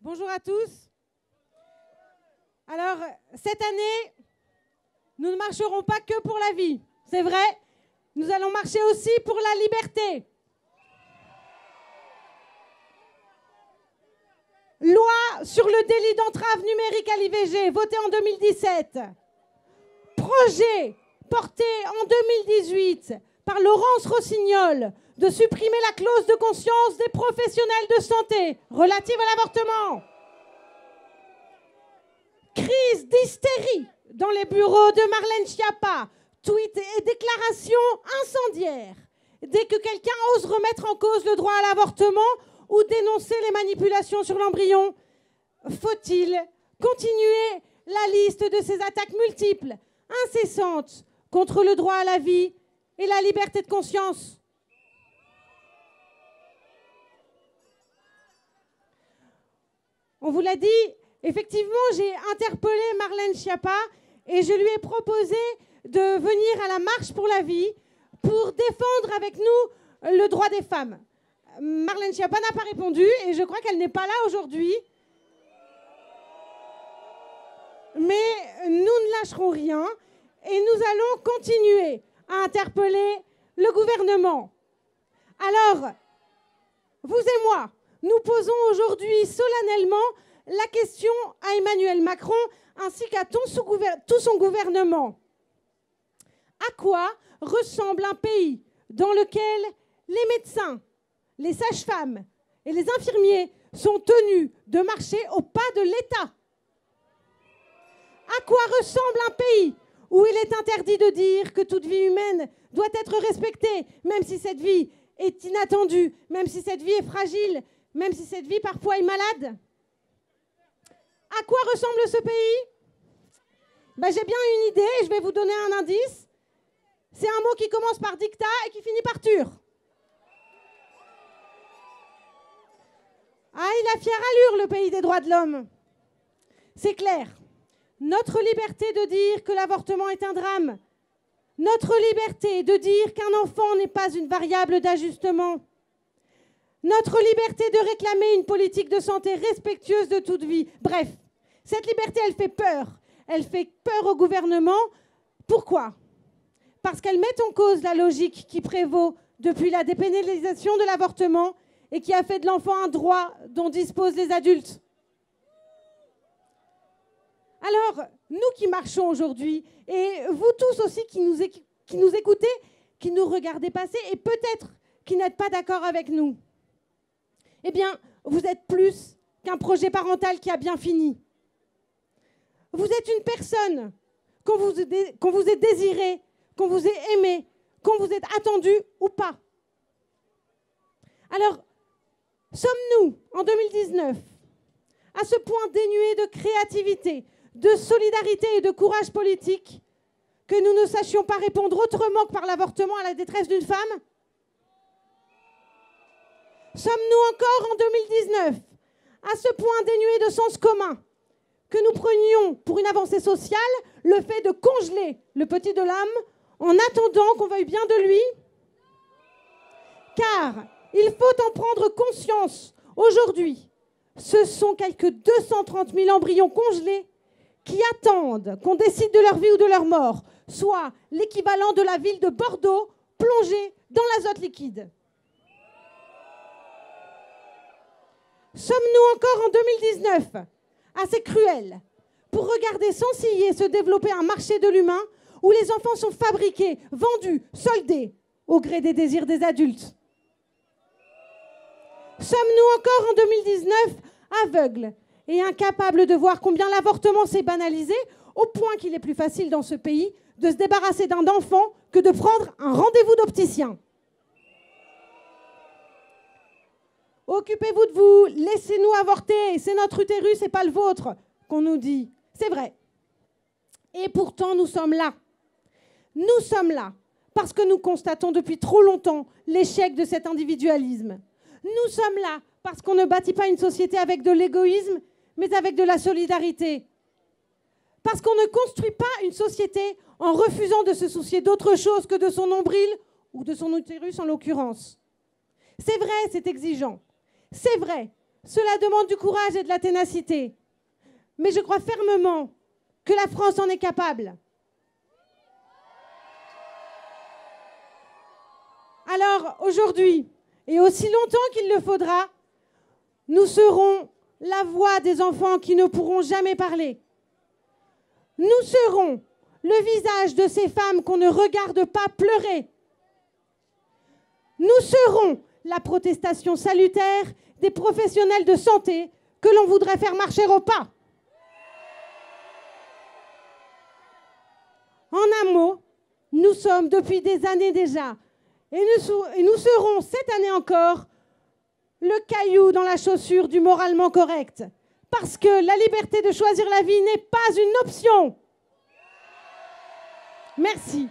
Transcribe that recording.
Bonjour à tous. Alors, cette année, nous ne marcherons pas que pour la vie, c'est vrai. Nous allons marcher aussi pour la liberté. Loi sur le délit d'entrave numérique à l'IVG, votée en 2017. Projet porté en 2018 par Laurence Rossignol de supprimer la clause de conscience des professionnels de santé relative à l'avortement. Crise d'hystérie dans les bureaux de Marlène Schiappa, tweets et déclarations incendiaires. Dès que quelqu'un ose remettre en cause le droit à l'avortement ou dénoncer les manipulations sur l'embryon, faut-il continuer la liste de ces attaques multiples, incessantes, contre le droit à la vie et la liberté de conscience? On vous l'a dit, effectivement, j'ai interpellé Marlène Schiappa et je lui ai proposé de venir à la marche pour la vie pour défendre avec nous le droit des femmes. Marlène Schiappa n'a pas répondu et je crois qu'elle n'est pas là aujourd'hui. Mais nous ne lâcherons rien et nous allons continuer à interpeller le gouvernement. Alors, vous et moi, nous posons aujourd'hui solennellement la question à Emmanuel Macron ainsi qu'à tout son gouvernement. À quoi ressemble un pays dans lequel les médecins, les sages-femmes et les infirmiers sont tenus de marcher au pas de l'État? À quoi ressemble un pays où il est interdit de dire que toute vie humaine doit être respectée, même si cette vie est inattendue, même si cette vie est fragile, même si cette vie parfois est malade? À quoi ressemble ce pays? J'ai bien une idée, je vais vous donner un indice. C'est un mot qui commence par dictat et qui finit par tur. Ah, il a fière allure, le pays des droits de l'homme. C'est clair. Notre liberté de dire que l'avortement est un drame. Notre liberté de dire qu'un enfant n'est pas une variable d'ajustement. Notre liberté de réclamer une politique de santé respectueuse de toute vie. Bref, cette liberté, elle fait peur. Elle fait peur au gouvernement. Pourquoi? Parce qu'elle met en cause la logique qui prévaut depuis la dépénalisation de l'avortement et qui a fait de l'enfant un droit dont disposent les adultes. Alors, nous qui marchons aujourd'hui, et vous tous aussi qui nous écoutez, qui nous regardez passer, et peut-être qui n'êtes pas d'accord avec nous, eh bien, vous êtes plus qu'un projet parental qui a bien fini. Vous êtes une personne qu'on vous ait désirée, qu'on vous ait aimé, qu'on vous ait attendu ou pas. Alors, sommes-nous, en 2019, à ce point dénués de créativité, de solidarité et de courage politique que nous ne sachions pas répondre autrement que par l'avortement à la détresse d'une femme? Sommes-nous encore en 2019 à ce point dénués de sens commun que nous prenions pour une avancée sociale le fait de congeler le petit de l'homme en attendant qu'on veuille bien de lui? Car il faut en prendre conscience aujourd'hui. Ce sont quelques 230 000 embryons congelés qui attendent qu'on décide de leur vie ou de leur mort, soit l'équivalent de la ville de Bordeaux plongée dans l'azote liquide. Sommes-nous encore en 2019 assez cruels pour regarder sans ciller se développer un marché de l'humain où les enfants sont fabriqués, vendus, soldés au gré des désirs des adultes? Sommes-nous encore en 2019 aveugles et incapables de voir combien l'avortement s'est banalisé au point qu'il est plus facile dans ce pays de se débarrasser d'un enfant que de prendre un rendez-vous d'opticien? Occupez-vous de vous, laissez-nous avorter, c'est notre utérus et pas le vôtre, qu'on nous dit. C'est vrai. Et pourtant, nous sommes là. Nous sommes là parce que nous constatons depuis trop longtemps l'échec de cet individualisme. Nous sommes là parce qu'on ne bâtit pas une société avec de l'égoïsme, mais avec de la solidarité. Parce qu'on ne construit pas une société en refusant de se soucier d'autre chose que de son nombril ou de son utérus en l'occurrence. C'est vrai, c'est exigeant. C'est vrai Cela demande du courage et de la ténacité. Mais je crois fermement que la France en est capable. Alors, aujourd'hui, et aussi longtemps qu'il le faudra, nous serons la voix des enfants qui ne pourront jamais parler. Nous serons le visage de ces femmes qu'on ne regarde pas pleurer. Nous serons la protestation salutaire des professionnels de santé que l'on voudrait faire marcher au pas. En un mot, nous sommes depuis des années déjà, et nous serons cette année encore, le caillou dans la chaussure du moralement correct. Parce que la liberté de choisir la vie n'est pas une option. Merci.